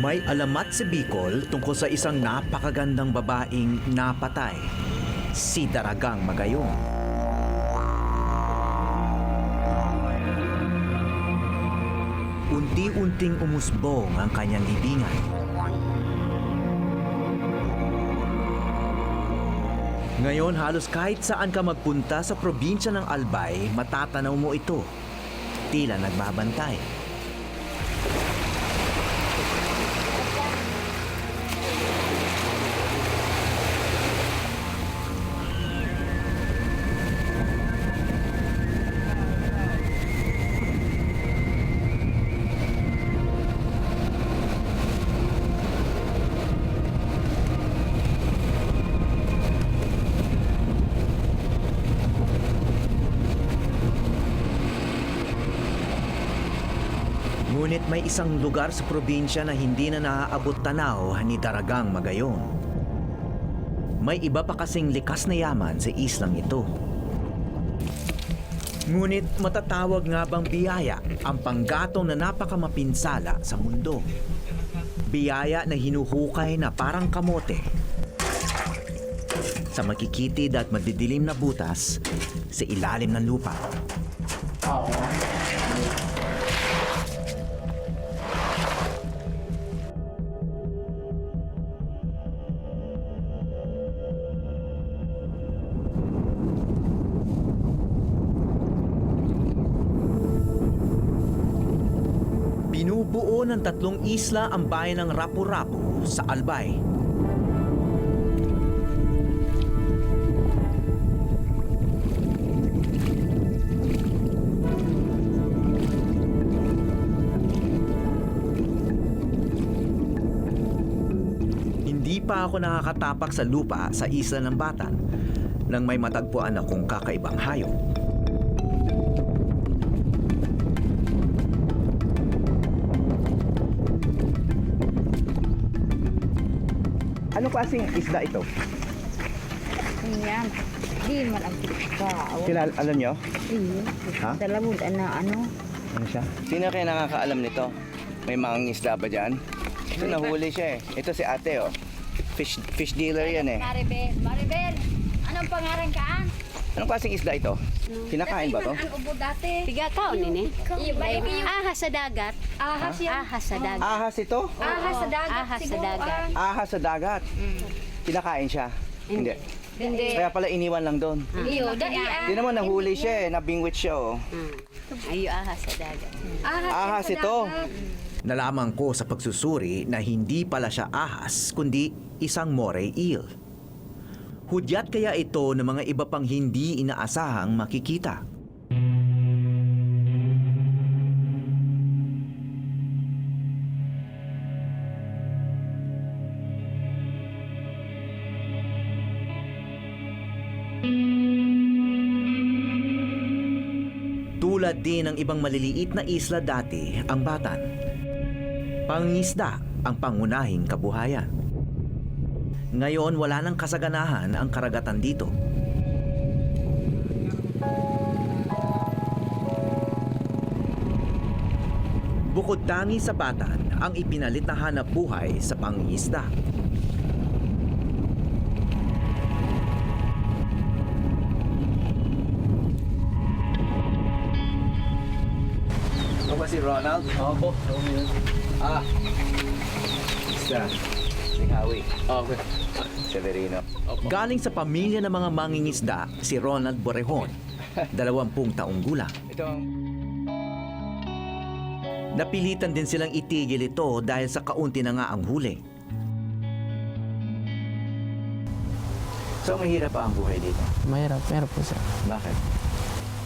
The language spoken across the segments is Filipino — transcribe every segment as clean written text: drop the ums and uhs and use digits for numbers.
May alamat si Bicol tungkol sa isang napakagandang babaeng napatay, si Daragang Magayong. Unti-unting umusbong ang kanyang libingan. Ngayon halos kahit saan ka magpunta sa probinsya ng Albay, matatanaw mo ito. Tila nagbabantay. Ngunit may isang lugar sa probinsya na hindi na naaabot tanaw ni Daragang Magayong. May iba pa kasing likas na yaman sa islang ito. Ngunit matatawag nga bang biyaya ang panggatong na napakamapinsala sa mundo? Biyaya na hinuhukay na parang kamote sa makikitid at madidilim na butas sa ilalim ng lupa. Binubuo ng 3 isla ang bayan ng Rapu-Rapu sa Albay. Hindi pa ako nakakatapak sa lupa sa Isla ng Batan nang may matagpuan akong kakaibang hayop. Anong klaseng isda ito? Yan. Di man ang tao. Alam nyo? Iyo. Ha? Sa labod, ano? Ano siya? Sino kayo nakakaalam nito? May mga isda ba dyan? Ito nahuli siya eh. Ito si ate oh. Fish dealer yan eh. Maribel, anong pangalan ka? Anong klaseng isda ito? Kinakain ba to? Ang ubo dati. Tiga ka nini. Iyo, Ahas sa dagat. ahas yan. Ahas sa dagat. Ahas ito? Ahas sa dagat. Ahas sa siguro, dagat. Ahas sa dagat. Kinakain siya? Hindi. Hindi. Kaya pala iniwan lang doon. Iyo, Hindi naman nahuli siya eh. Nabingwit siya oh. Ayo ahas sa dagat. Ahas ito. Nalaman ko sa pagsusuri na hindi pala siya ahas, kundi isang moray eel. Hudyat kaya ito ng mga iba pang hindi inaasahang makikita. Tulad din ng ibang maliliit na isla dati, ang Batan. Pangingisda ang pangunahing kabuhayan. Ngayon, wala nang kasaganahan ang karagatan dito. Bukod tangi sa Batan ang ipinalit na hanap buhay sa pangingisda. Ito ba si Ronald? Opo. Isda. Si Howie. Okay. Severino. Galing sa pamilya ng mga mangingisda, si Ronald Borrejon, 20 taong gulang. Ito ang... Napilitan din silang itigil ito dahil sa kaunti na nga ang huli. So mahirap pa ang buhay dito. Mahirap po sir. Bakit?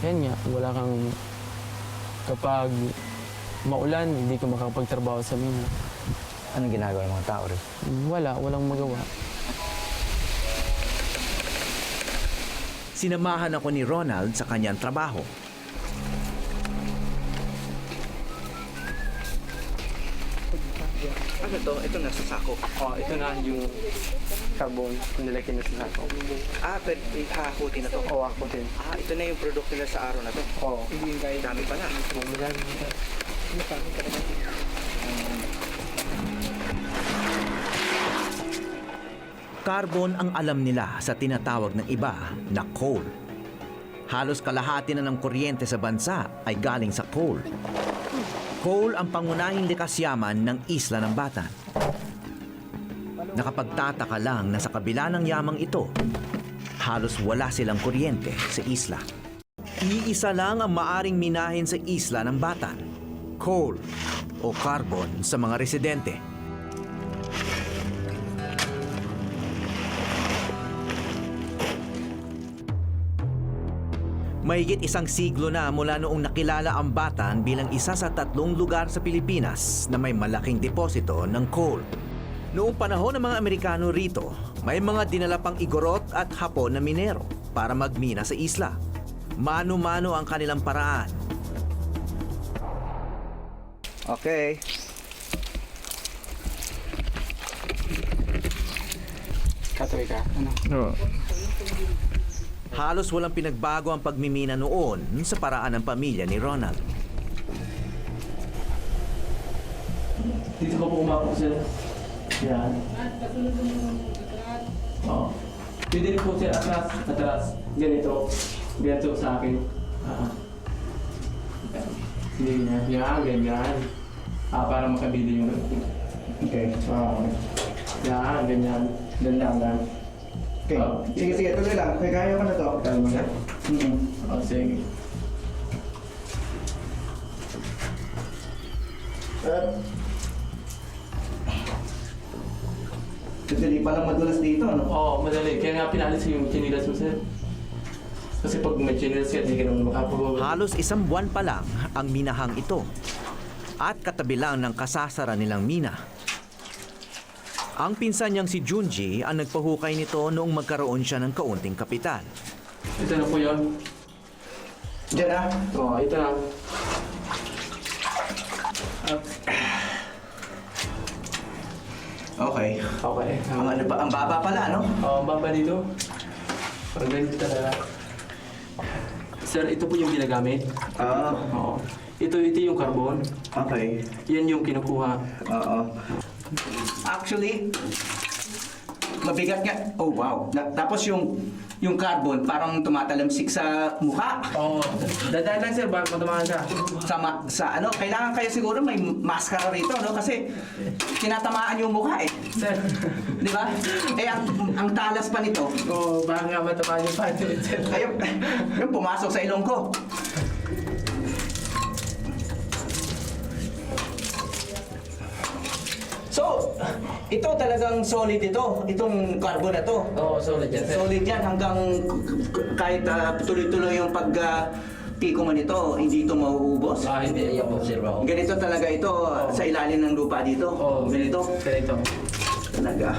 Yan nga, wala kang... Kapag maulan, hindi ka makapagtrabaho sa mina. Anong ginagawa ng mga tao rin? Walang magawa. Sinamahan ako ni Ronald sa kanyang trabaho. Ano to? Ito nasa sako. Ito na yung carbon nilagyan na sa sako. Pero hahakutin na to. Ako din. Ito na yung produkto nila sa araw na to. Dami pa na. Carbon ang alam nila sa tinatawag ng iba na coal. Halos kalahati na ng kuryente sa bansa ay galing sa coal. Coal ang pangunahing likas yaman ng isla ng Batan. Nakapagtataka lang na sa kabila ng yamang ito, halos wala silang kuryente sa isla. Iisa lang ang maaring minahin sa isla ng Batan, coal o carbon sa mga residente. Mahigit isang siglo na mula noong nakilala ang Batan bilang isa sa 3 lugar sa Pilipinas na may malaking deposito ng coal. Noong panahon ng mga Amerikano rito, may mga dinala pang Igorot at Hapon na minero para magmina sa isla. Mano-mano ang kanilang paraan. Okay. Katoy ka? Ano? Halos walang pinagbago ang pagmimina noon sa paraan ng pamilya ni Ronald. Dito ka po umako, sir. Yan. Oo. Pwede rin po, sir, atras. Ganito. Ganito sa akin. Hindi niya. Yan, ganyan. Para makabili yung... Okay. Yan, ganyan. Dandan lang. Okay. Sige, tuloy lang. Okay, kaya ko na to. Kaya mo na? Sige. Hindi pa lang madulas dito, no? Oo, madali. Kaya nga pinalis yung chinilas mo, sir. Kasi pag may chinilas ka, hindi ka naman makapagawa. Halos 1 buwan pa lang ang minahang ito. At katabi lang ng kasasara nilang mina. Ang pinsan niyang si Junji ang nagpahukay nito noong magkaroon siya ng kaunting kapital. Ito na po yun. Diyan na. Oo, ito na. Okay. Okay. Ang ano ba? Ang baba pala, no? Oo, baba dito. Ang ganito talaga. Sir, ito po yung ginagamit. Oo. Ito yung carbon. Okay. Yan yung kinukuha. Oo. Actually, mabigat nga. Oh, wow. Tapos yung carbon parang tumatalamsik sa mukha. Oo. Dadaan lang, sir. Bakit matamaan ka? Sa ano, kailangan kayo siguro may maskara rito, no? Kasi tinatamaan yung mukha eh. Sir. Di ba? Eh, ang talas pa nito. Oo, baka nga matamaan yung panty, sir. Yung pumasok sa ilong ko. So, ito talagang solid ito. Itong carbon na to. Oo, solid yan, sir. Solid yan hanggang kahit tuloy-tuloy yung piko mo nito, hindi ito mauubos. Hindi. Yan po, sir. Ganito talaga ito sa ilalim ng lupa dito. Oo, Ganito. Ganito. Talaga.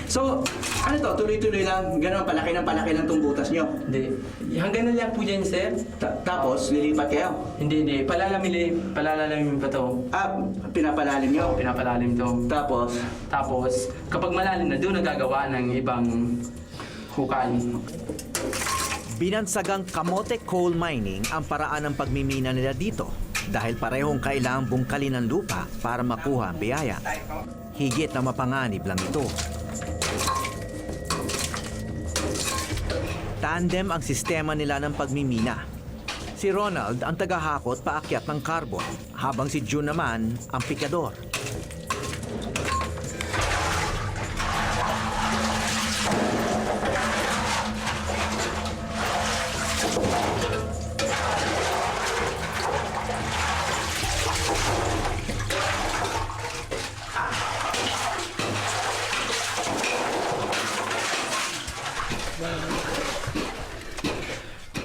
So, ano to? Tuloy-tuloy lang. Ganon, palaki ng itong butas nyo. Hindi. Hanggang na lang po yan, sir. Tapos, lilipat kayo. Hindi. Palalamin pa to. Pinapalalim nyo. Pinapalalim to. Tapos, Kapag malalim na, doon nagagawa ng ibang hukay. Binansagang kamote coal mining ang paraan ng pagmimina nila dito dahil parehong kailangang bungkalin ng lupa para makuha ang biyaya. Higit na mapanganib lang ito. Tandem ang sistema nila ng pagmimina. Si Ronald ang tagahakot paakyat ng carbon, habang si June naman ang pikador.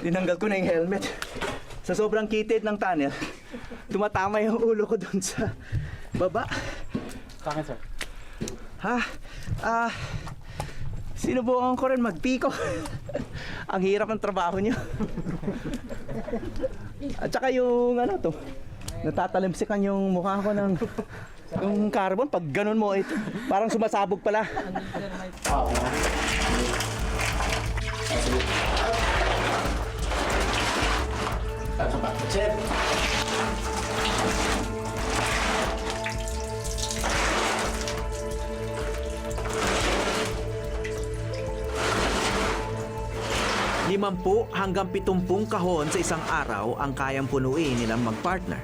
tinanggal ko na yung helmet. Sa sobrang kitid ng tunnel, tumatama yung ulo ko dun sa baba. Bakit, sir? Sinubukan ko rin magpiko. Ang hirap ng trabaho nyo. At saka yung ano to, natatalimsikan yung mukha ko ng yung carbon. Pag ganun mo, ito, parang sumasabog pala. Chef! 50 hanggang 70 kahon sa isang araw ang kayang punuin nilang magpartner.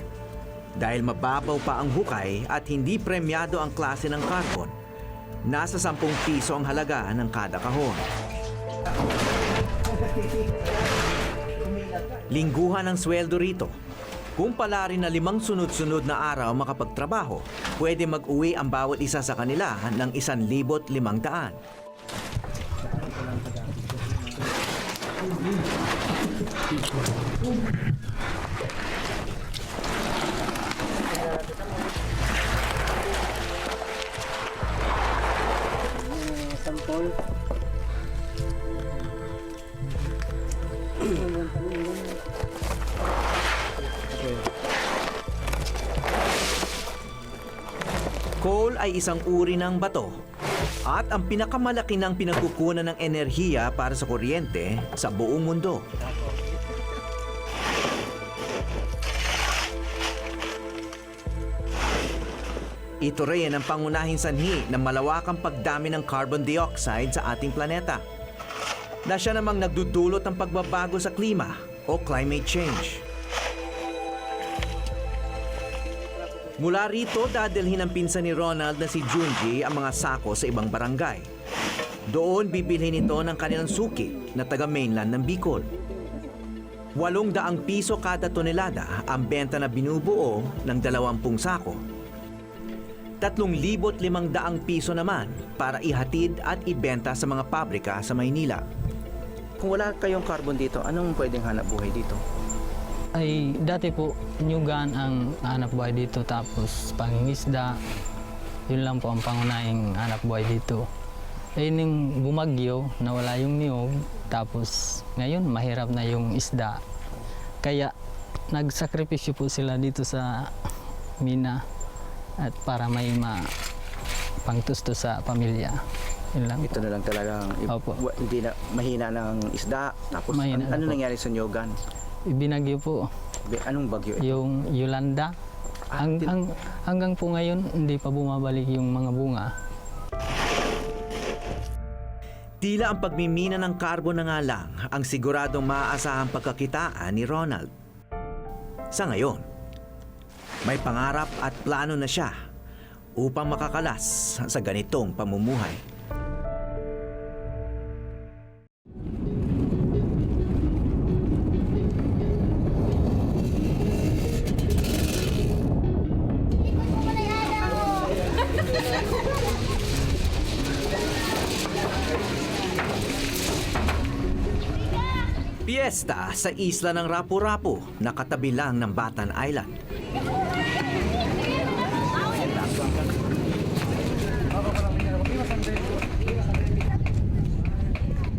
Dahil mababaw pa ang hukay at hindi premyado ang klase ng carbon, nasa 10 piso ang halaga ng kada kahon. Lingguhan ang sweldo rito. Kung pala rin na 5 sunod-sunod na araw makapagtrabaho, pwede mag-uwi ang bawat isa sa kanila ng 1,500. Coal ay isang uri ng bato at ang pinakamalaki ng pinagkukunan ng enerhiya para sa kuryente sa buong mundo. Ito rin ang pangunahing sanhi ng malawakang pagdami ng carbon dioxide sa ating planeta, na siya namang nagdudulot ng pagbabago sa klima o climate change. Mula rito, dadalhin ng pinsan ni Ronald na si Junji ang mga sako sa ibang barangay. Doon bibilhin ito ng kanilang suki na taga-mainland ng Bicol. 800 piso kada tonelada ang benta na binubuo ng 20 sako. 3,500 piso naman para ihatid at ibenta sa mga pabrika sa Maynila. Kung wala kayong carbon dito, anong pwedeng hanap buhay dito? Ay dati po nyugan ang hanap buhay dito, tapos pangingisda, yun lang po ang pangunahing hanap buhay dito. Eh nung bumagyo, nawala yung niyog, tapos ngayon mahirap na yung isda. Kaya nagsakripisyo po sila dito sa mina at para may pangtusto sa pamilya. Yun lang. Ito na lang talagang Opo. hindi na mahina ng isda. Tapos Mahina na ano po. nangyari sa Nyogan? Ibinagyo po Anong bagyo ito? yung Yolanda. Hanggang po ngayon hindi pa bumabalik yung mga bunga. Tila ang pagmimina ng carbon na nga lang ang siguradong maaasahang pagkakitaan ni Ronald. Sa ngayon, may pangarap at plano na siya upang makakalas sa ganitong pamumuhay. Fiesta sa isla ng Rapu-Rapu na katabi lang ng Batan Island.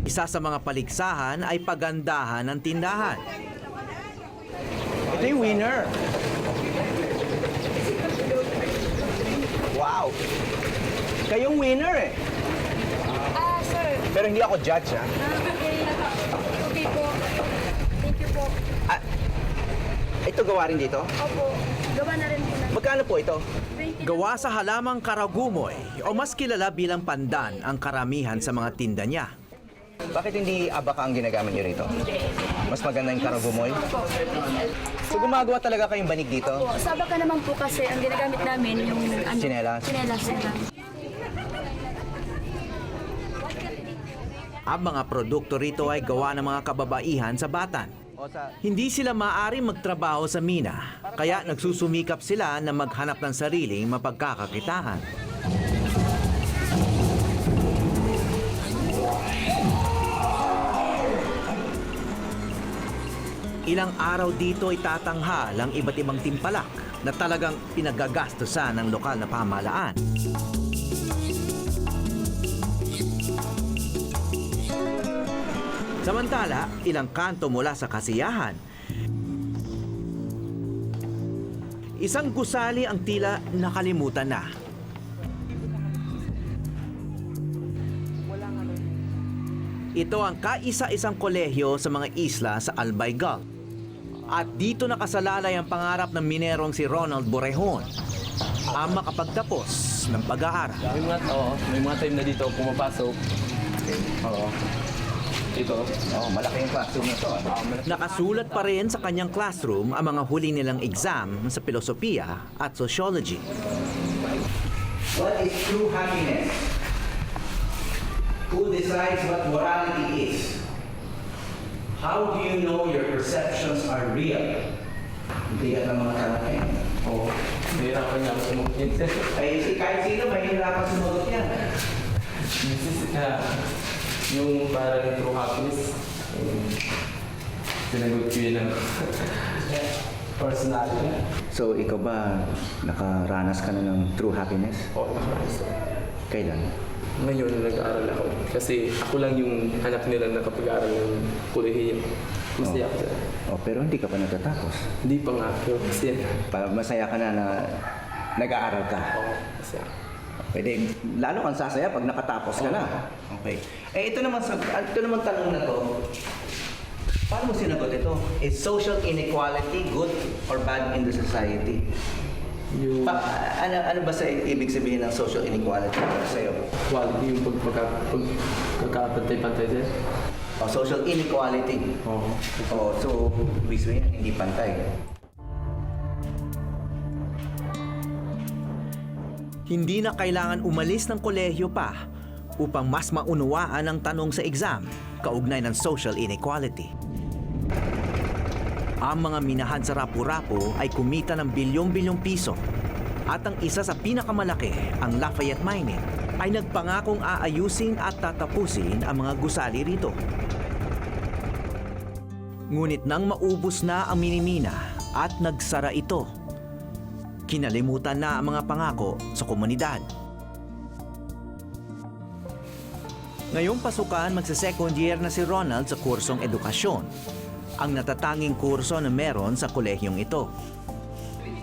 Isa sa mga paligsahan ay pagandahan ng tindahan. Ito yung winner. Wow! Kayong winner eh. Sir. Pero hindi ako judge ha. Okay po. Thank you po. Ito gawa rin dito? Opo. Gawa na rin po na. Magkano po ito? 20 Gawa sa halamang karagumoy o mas kilala bilang pandan ang karamihan sa mga tinda niya. Bakit hindi abaka ang ginagamit niyo rito? Mas maganda yung karagumoy? So gumagawa talaga kayong banig dito? po. Sa baka naman po kasi ang ginagamit namin yung Tsinelas? Tsinelas nila. Ang mga produkto rito ay gawa ng mga kababaihan sa Batan. Hindi sila maaari magtrabaho sa mina, kaya nagsusumikap sila na maghanap ng sariling mapagkakakitaan. Ilang araw dito ay tatanghal ang iba't ibang timpalak na talagang pinagagastusan ng lokal na pamahalaan. Samantala, ilang kanto mula sa kasiyahan. Isang gusali ang tila nakalimutan na. Ito ang kaisa-isang kolehiyo sa mga isla sa Albay Gulf. At dito nakasalalay ang pangarap ng minerong si Ronald Borrejon ang makapagtapos ng pag-aaral. May mga time na dito pumapasok. Oo. Ito. Oh, malaki yung classroom na to. Nakasulat pa rin sa kanyang classroom ang mga huli nilang exam sa filosofiya at sociology. What is true happiness? Who decides what morality is? How do you know your perceptions are real? Hindi ka ng mga tanong na yan. Oo. Nahirapan niya ako sumagot. Ay, kahit sino, mahihirapan sumagot yan. Yung parang true happiness, sinagot ko yun ng personality. So, ikaw ba nakaranas ka na ng true happiness? Oo, nakaranas. Kailan? Ngayon, nag-aaral ako. Kasi ako lang yung anak nila na kapag-aaral ng kolehiyo. Masaya ako dyan. Oh, pero hindi ka pa natatapos. Hindi pa nga, pero masaya. Masaya ka na nag-aaral ka. Oo, masaya. Pwede, lalo kang sasaya pag nakatapos ka na. Okay. Eh, ito naman tanong na to. Paano mo sinagot ito? Is social inequality good or bad in the society? Yung Ano ba sa ibig sabihin ng social inequality para sa'yo? quality, yung pagkakapantay-pantay din. O, social inequality. Oo. O, so, ibig sabihin hindi pantay. Hindi na kailangan umalis ng kolehiyo pa upang mas maunawaan ang tanong sa exam kaugnay ng social inequality. Ang mga minahan sa Rapu-Rapu ay kumita ng bilyong-bilyong piso at ang isa sa pinakamalaki, ang Lafayette Mining, ay nagpangakong aayusin at tatapusin ang mga gusali rito. Ngunit nang maubos na ang minimina at nagsara ito, kinalimutan na ang mga pangako sa komunidad. Ngayong pasukan, magsa-second year na si Ronald sa kursong edukasyon, ang natatanging kurso na meron sa kolehiyong ito.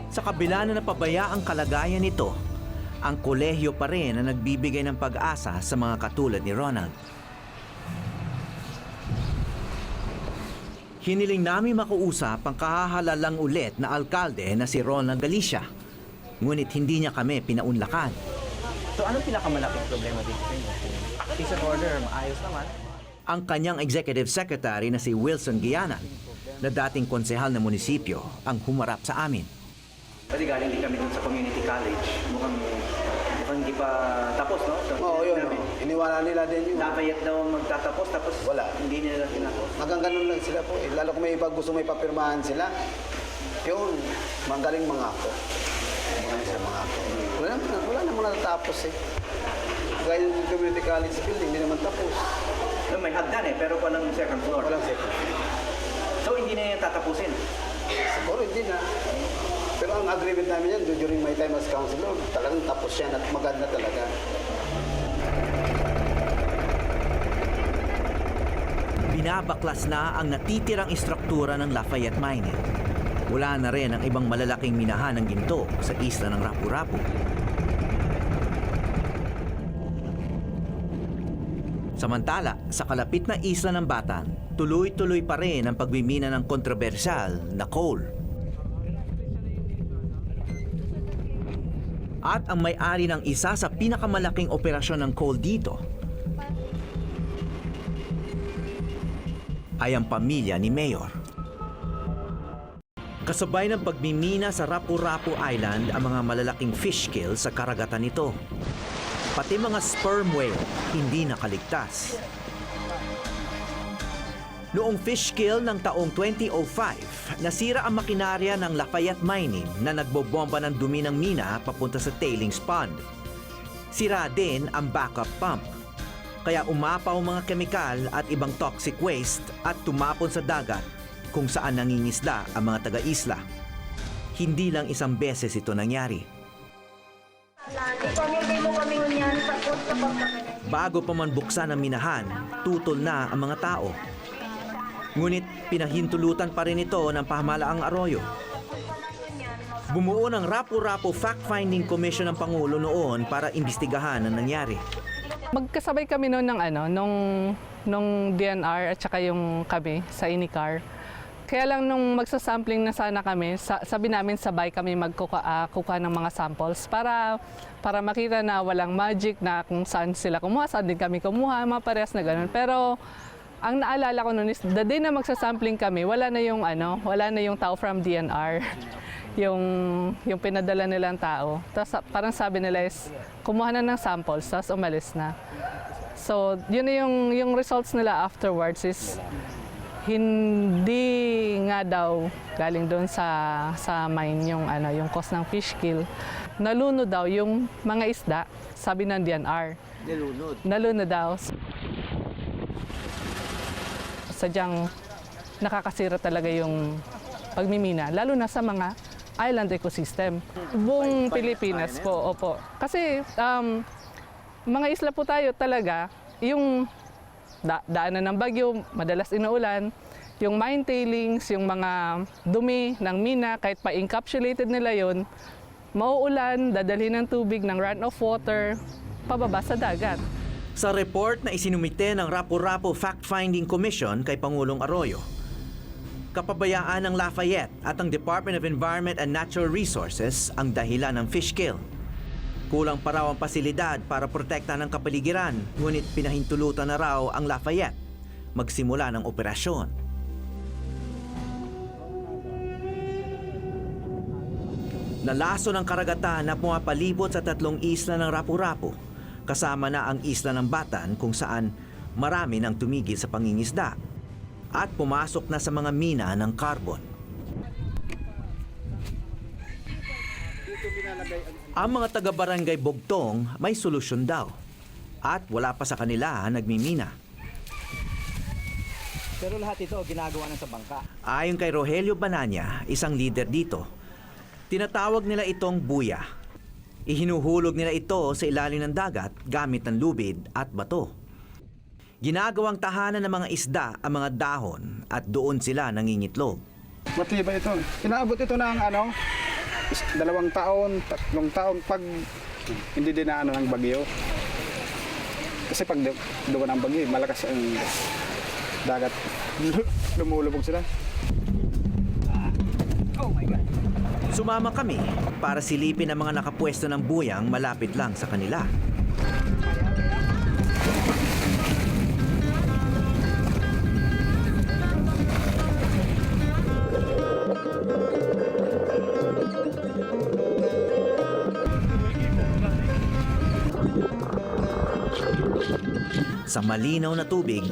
Sa kabila na napabaya ang kalagayan nito, ang kolehiyo pa rin ang nagbibigay ng pag-asa sa mga katulad ni Ronald. Hiniling namin makausap ang kahahalalang ulit na alkalde na si Ronald Galicia. Ngunit hindi niya kami pinaunlakan. So, anong pinakamalaking problema dito sa inyo? Peace and order, maayos naman. Ang kanyang executive secretary na si Wilson Guiana, na dating konsehal ng munisipyo, ang humarap sa amin. Kasi galing din kami dun sa community college. Mukhang hindi pa tapos, no? So, Oo, yun. Iniwala nila din yun. Lafayette daw magtatapos, tapos Wala. hindi nila tinapos. Hanggang ganun lang sila po. Lalo kung may gusto may papirmahan sila. Yun, magaling mga ako. Magaling sila mga ako. Wala namang natatapos eh. Gaya yung community college building, hindi naman tapos. No, may hagdan eh, pero walang second floor. Walang second. So, hindi na yan tatapusin. Siguro hindi na. Pero ang agreement namin yan, during my time as councilor, talagang tapos yan at maganda talaga. Binabaklas na ang natitirang istruktura ng Lafayette Mining. Wala na rin ang ibang malalaking minahan ng ginto sa isla ng Rapu-Rapu. Samantala, sa kalapit na isla ng Batan, tuloy-tuloy pa rin ang pagmimina ng kontrobersyal na coal. At ang may-ari ng isa sa pinakamalaking operasyon ng coal dito ay ang pamilya ni Mayor. Kasabay ng pagmimina sa Rapu-Rapu Island ang mga malalaking fish kill sa karagatan nito. Pati mga sperm whale hindi nakaligtas. Noong fish kill ng taong 2005, nasira ang makinarya ng Lafayette Mining na nagbobomba ng dumi ng mina papunta sa tailings pond. Sira din ang backup pump. Kaya umapaw mga kemikal at ibang toxic waste at tumapon sa dagat kung saan nangingisda ang mga taga-isla. Hindi lang isang beses ito nangyari. Bago pa man buksan ang minahan, tutol na ang mga tao. Ngunit pinahintulutan pa rin ito ng pamahalaang Arroyo. Bumuo ng Rapu-Rapu Fact-Finding Commission ng Pangulo noon para imbestigahan ang nangyari. Magkasabay kami noon ng nung DNR at saka yung kami sa INICAR. Kaya lang nung magsasampling na sana kami, sabi namin sabay kami kukuha ng mga samples para makita na walang magic na kung saan sila kumuha, saan din kami kumuha, mga parehas na ganun. Pero ang naalala ko noon is the day na magsasampling kami, wala na yung tao from DNR. yung pinadala nilang tao. Tapos parang sabi nila is kumuha na ng samples, tapos umalis na. So, yun na yung results nila afterwards is hindi nga daw galing doon sa mine yung cause ng fish kill. Nalunod daw yung mga isda, sabi ng DNR. Nalunod daw. Sadyang nakakasira talaga yung pagmimina, lalo na sa mga island ecosystem. Buong Pilipinas po, opo. Kasi mga isla po tayo talaga, yung daanan ng bagyo, madalas inuulan, yung mine tailings, yung mga dumi ng mina, kahit pa-encapsulated nila yon, mauulan, dadalhin ng tubig, ng runoff water, pababa sa dagat. Sa report na isinumite ng Rapu-Rapu Fact-Finding Commission kay Pangulong Arroyo, kapabayaan ng Lafayette at ang Department of Environment and Natural Resources ang dahilan ng fish kill. Kulang pa raw ang pasilidad para protektahan ng kapaligiran, ngunit pinahintulutan na raw ang Lafayette magsimula ng operasyon. Nalaso ng karagatan na pumapalibot sa 3 isla ng Rapu-Rapu, kasama na ang isla ng Batan kung saan marami nang tumigil sa pangingisda at pumasok na sa mga mina ng carbon. Ang mga taga-barangay Bugtong may solusyon daw at wala pa sa kanila nagmimina. Pero lahat ito ginagawa na sa bangka. Ayon kay Rogelio Bananya, isang leader dito, tinatawag nila itong buya. Ihinuhulog nila ito sa ilalim ng dagat gamit ng lubid at bato. Ginagawang tahanan ng mga isda ang mga dahon at doon sila nangingitlog. Matibay ito. Inaabot ito ng 2 taon, 3 taon pag hindi dinaanan ng bagyo. Kasi pag dumaan ang bagyo, malakas ang dagat. Lumulubog sila. Sumama kami para silipin ang mga nakapwesto ng buyang malapit lang sa kanila. Sa malinaw na tubig,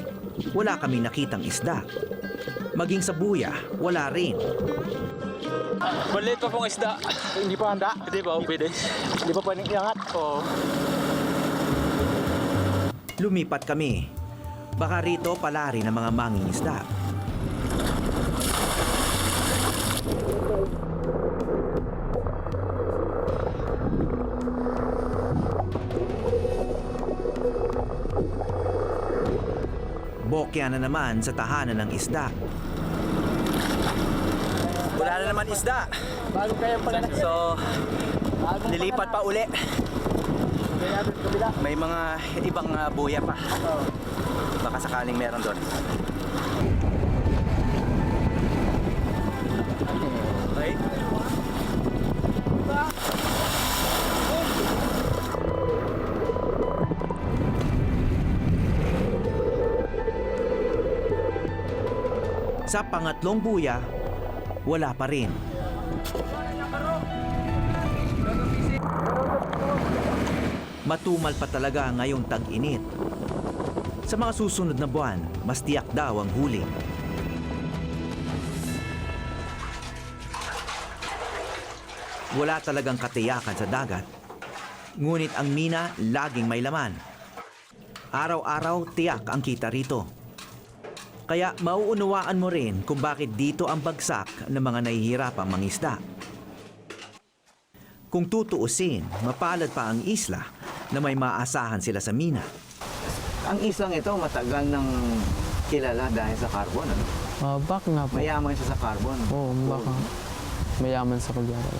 wala kaming nakitang isda. Maging sa buya, wala rin. Maliit pa pong isda. Hindi pa handa. Hindi ba? Pwede. Hindi pa pwedeng iangat. Oo. Lumipat kami. Baka rito pala rin ang mga mangingisda. Bokya na naman sa tahanan ng isda. Wala na naman isda. So, nilipat pa uli. May mga ibang buya pa. Baka sakaling meron doon. Okay. Sa pangatlong buya, wala pa rin. Matumal pa talaga ngayong tag-init. Sa mga susunod na buwan, mas tiyak daw ang huli. Wala talagang katiyakan sa dagat. Ngunit ang mina laging may laman. Araw-araw tiyak ang kita rito. Kaya mauunawaan mo rin kung bakit dito ang bagsak ng mga nahihirapang mangisda. Kung tutuusin, mapalad pa ang isla na may maasahan sila sa mina. Ang islang ito matagal nang kilala dahil sa carbon. Ano? Baka nga po. Mayaman siya sa carbon. Oo, baka mayaman sa pag-aaral.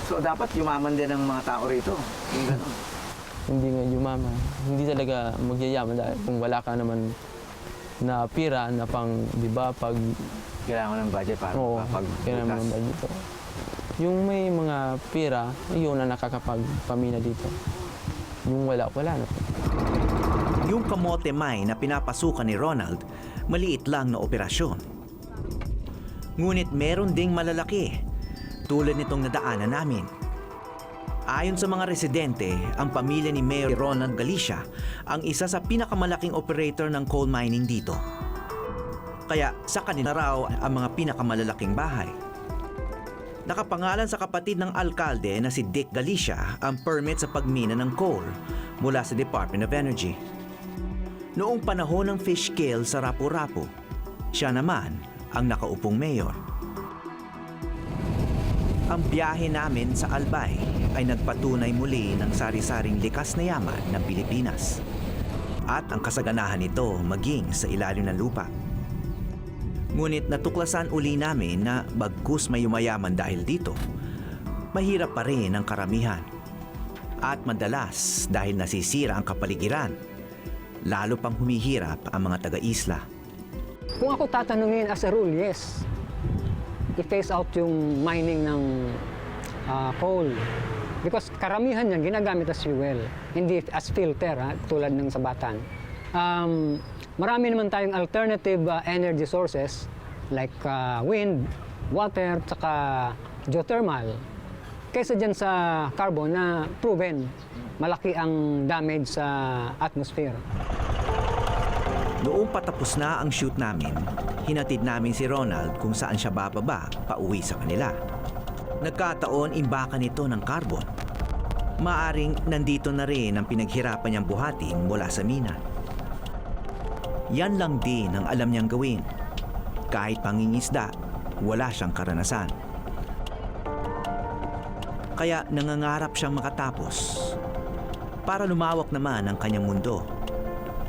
So dapat yumaman din ang mga tao rito. Yung gano'n. Hindi nga yumaman. Hindi talaga magyayaman dahil kung wala ka naman na pira na pang, di ba, pag... Kailangan ng budget para kailangan ng budget. Yung may mga pira, yun na nakakapagpamina dito. Yung wala na po. Yung kamote mine na pinapasukan ni Ronald, maliit lang na operasyon. Ngunit meron ding malalaki, tulad nitong nadaanan namin. Ayon sa mga residente, ang pamilya ni Mayor Ronald Galicia ang isa sa pinakamalaking operator ng coal mining dito. Kaya sa kanila raw ang mga pinakamalalaking bahay. Nakapangalan sa kapatid ng alkalde na si Dick Galicia ang permit sa pagmina ng coal mula sa Department of Energy. Noong panahon ng fish kill sa Rapu-Rapu, siya naman ang nakaupong mayor. Ang biyahe namin sa Albay ay nagpatunay muli ng sari-saring likas na yaman ng Pilipinas at ang kasaganahan nito maging sa ilalim ng lupa. Ngunit natuklasan uli namin na bagkus may yumayaman dahil dito, mahirap pa rin ang karamihan. At madalas dahil nasisira ang kapaligiran, lalo pang humihirap ang mga taga-isla. Kung ako tatanungin as a rule, yes. I-phase out yung mining ng coal. Because karamihan niyan ginagamit as fuel, hindi as filter, tulad ng sabatan. Marami naman tayong alternative energy sources like wind, water, tsaka geothermal. Kaysa dyan sa carbon na proven malaki ang damage sa atmosphere. Noong patapos na ang shoot namin, hinatid namin si Ronald kung saan siya bababa pauwi sa kanila. Nagkataon imbakan nito ng carbon. Maaring nandito na rin ang pinaghirapan niyang buhatin mula sa mina. Yan lang din ang alam niyang gawin. Kahit pangingisda, wala siyang karanasan. Kaya nangangarap siyang makatapos para lumawak naman ang kanyang mundo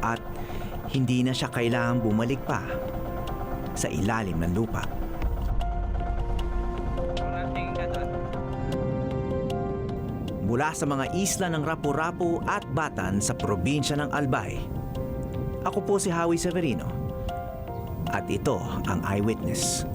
at hindi na siya kailangang bumalik pa sa ilalim ng lupa. Mula sa mga isla ng Rapu-Rapu at Batan sa probinsya ng Albay, ako po si Howie Severino at ito ang Eyewitness.